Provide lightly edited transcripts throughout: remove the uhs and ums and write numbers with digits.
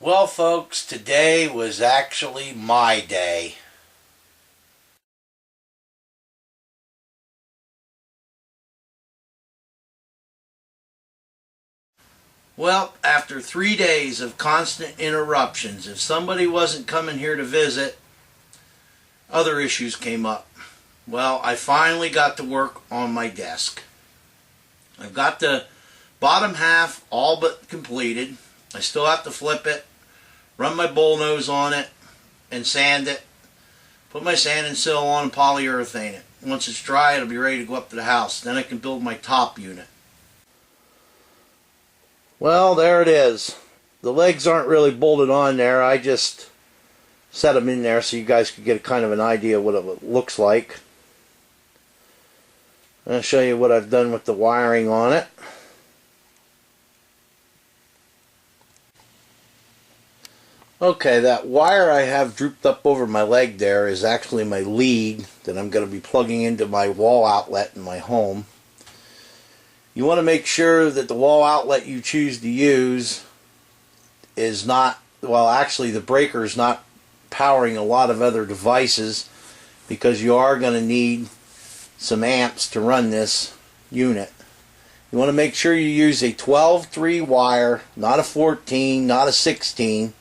Well, folks, today was actually my day. Well, after 3 days of constant interruptions, if somebody wasn't coming here to visit, other issues came up. Well, I finally got to work on my desk. I've got the bottom half all but completed. I still have to flip it, run my bullnose on it, and sand it. Put my sanding seal on and polyurethane it. Once it's dry, it'll be ready to go up to the house. Then I can build my top unit. Well, there it is. The legs aren't really bolted on there. I just set them in there so you guys could get a kind of an idea of what it looks like. I'll show you what I've done with the wiring on it. Okay, that wire I have drooped up over my leg there is actually my lead that I'm going to be plugging into my wall outlet in my home. You want to make sure that the wall outlet you choose to use is not, well, actually the breaker is not powering a lot of other devices, because you are going to need some amps to run this unit. You want to make sure you use a 12-3 wire, not a 14, not a 16,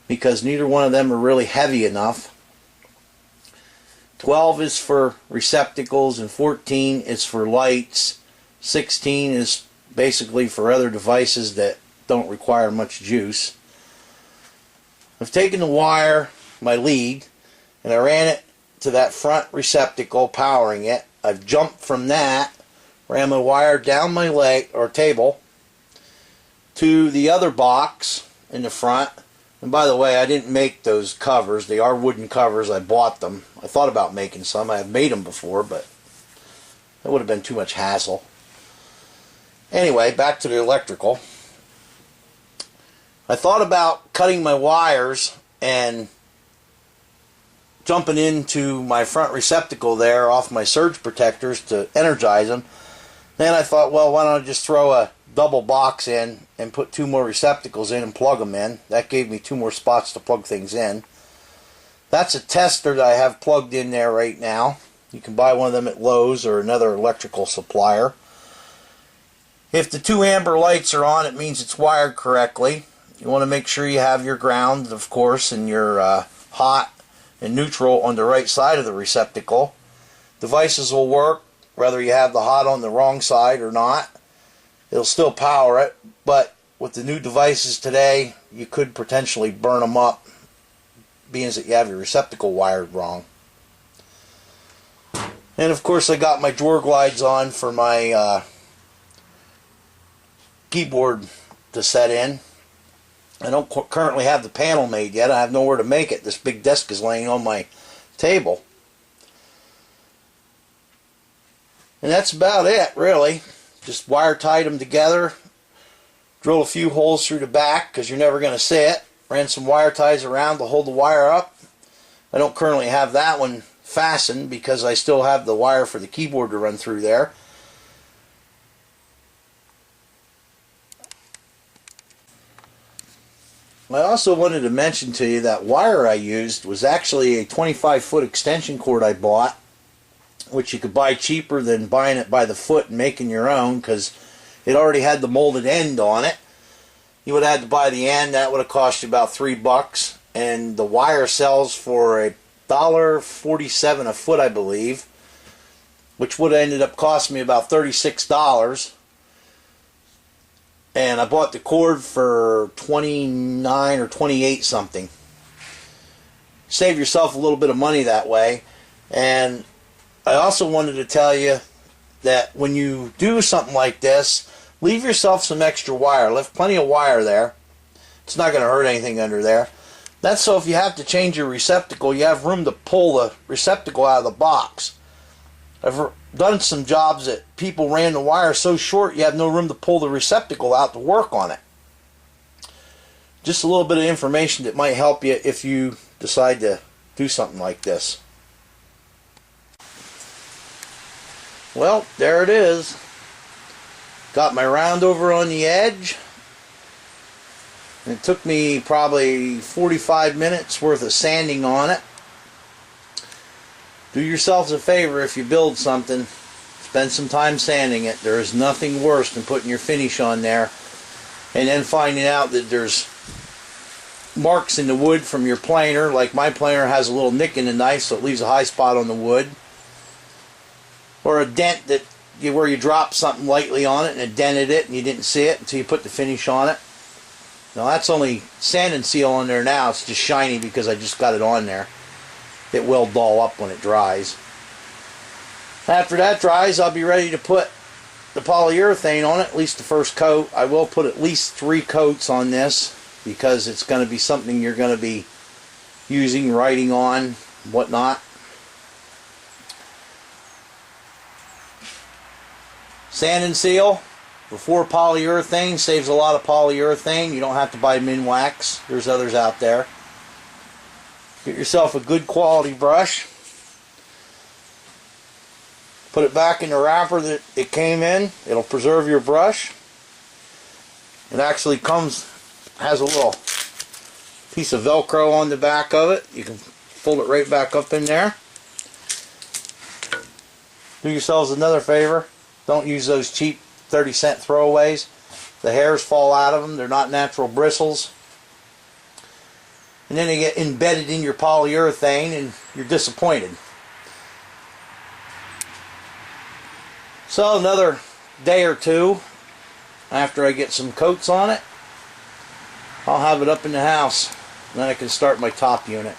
because neither one of them are really heavy enough. 12 is for receptacles and 14 is for lights. 16 is basically for other devices that don't require much juice. I've taken the wire, my lead, and I ran it to that front receptacle powering it. I've jumped from that, ran my wire down my leg or table to the other box in the front. And by the way, I didn't make those covers. They are wooden covers. I bought them. I thought about making some. I have made them before, but that would have been too much hassle. Anyway, back to the electrical. I thought about cutting my wires and jumping into my front receptacle there off my surge protectors to energize them. Then I thought, well, why don't I just throw a double box in and put 2 more receptacles in and plug them in. That gave me 2 more spots to plug things in. That's a tester that I have plugged in there right now. You can buy one of them at Lowe's or another electrical supplier. If the 2 amber lights are on, it means it's wired correctly. You want to make sure you have your ground, of course, and your hot and neutral on the right side of the receptacle. Devices will work whether you have the hot on the wrong side or not. It'll still power it, but with the new devices today, you could potentially burn them up, being that you have your receptacle wired wrong. And of course, I got my drawer glides on for my keyboard to set in. I don't currently have the panel made yet. I have nowhere to make it. This big desk is laying on my table. And that's about it, really. Just wire tied them together, drill a few holes through the back because you're never going to see it. Ran some wire ties around to hold the wire up. I don't currently have that one fastened because I still have the wire for the keyboard to run through there. I also wanted to mention to you that wire I used was actually a 25-foot extension cord I bought, which you could buy cheaper than buying it by the foot and making your own, because it already had the molded end on it. You would have had to buy the end. That would have cost you about $3, and the wire sells for $1.47 a foot, I believe, which would have ended up costing me about $36. And I bought the cord for $29 or $28 something. Save yourself a little bit of money that way. And I also wanted to tell you that when you do something like this, leave yourself some extra wire. Left plenty of wire there. It's not going to hurt anything under there. That's so if you have to change your receptacle, you have room to pull the receptacle out of the box. I've done some jobs that people ran the wire so short you have no room to pull the receptacle out to work on it. Just a little bit of information that might help you if you decide to do something like this. Well, there it is. Got my round over on the edge. And it took me probably 45 minutes worth of sanding on it. Do yourselves a favor if you build something. Spend some time sanding it. There is nothing worse than putting your finish on there and then finding out that there's marks in the wood from your planer. Like my planer has a little nick in the knife, so it leaves a high spot on the wood. Or a dent that where you dropped something lightly on it and it dented it and you didn't see it until you put the finish on it. Now that's only sand and seal on there now. It's just shiny because I just got it on there. It will dull up when it dries. After that dries, I'll be ready to put the polyurethane on it, at least the first coat. I will put at least 3 coats on this because it's going to be something you're going to be using, writing on, whatnot. Sand and seal before polyurethane saves a lot of polyurethane. You don't have to buy Minwax. There's others out there. Get yourself a good quality brush. Put it back in the wrapper that it came in. It'll preserve your brush. It actually has a little piece of Velcro on the back of it. You can fold it right back up in there. Do yourselves another favor. Don't use those cheap 30-cent throwaways. The hairs fall out of them. They're not natural bristles. And then they get embedded in your polyurethane and you're disappointed. So another day or two after I get some coats on it, I'll have it up in the house. And then I can start my top unit.